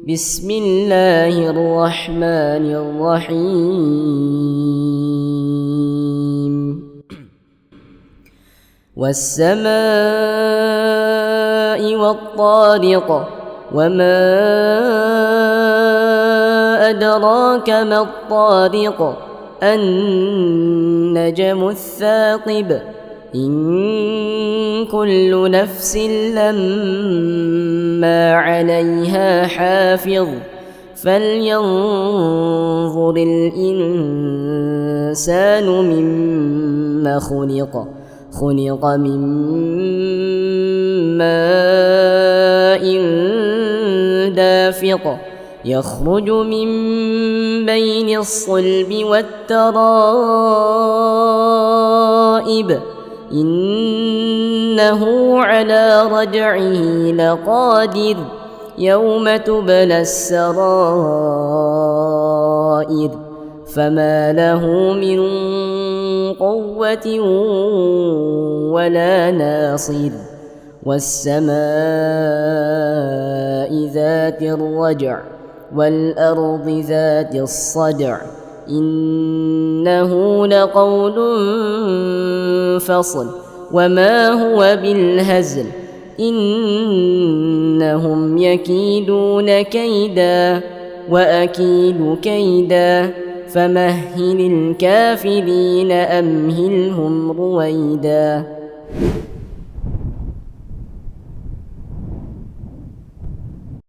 بسم الله الرحمن الرحيم والسماء والطارق وما أدراك ما الطارق النجم الثاقب إن كل نفس لما عليها حافظ فلينظر الإنسان مما خلق من ماء دافق يخرج من بين الصلب والترائب إنه على رجعه لقادر يوم تبلى السرائر فما له من قوة ولا ناصر والسماء ذات الرجع والأرض ذات الصدع إنه لقول فصل وما هو بالهزل إنهم يكيدون كيدا وأكيد كيدا فمهل الكافرين أمهلهم رويدا.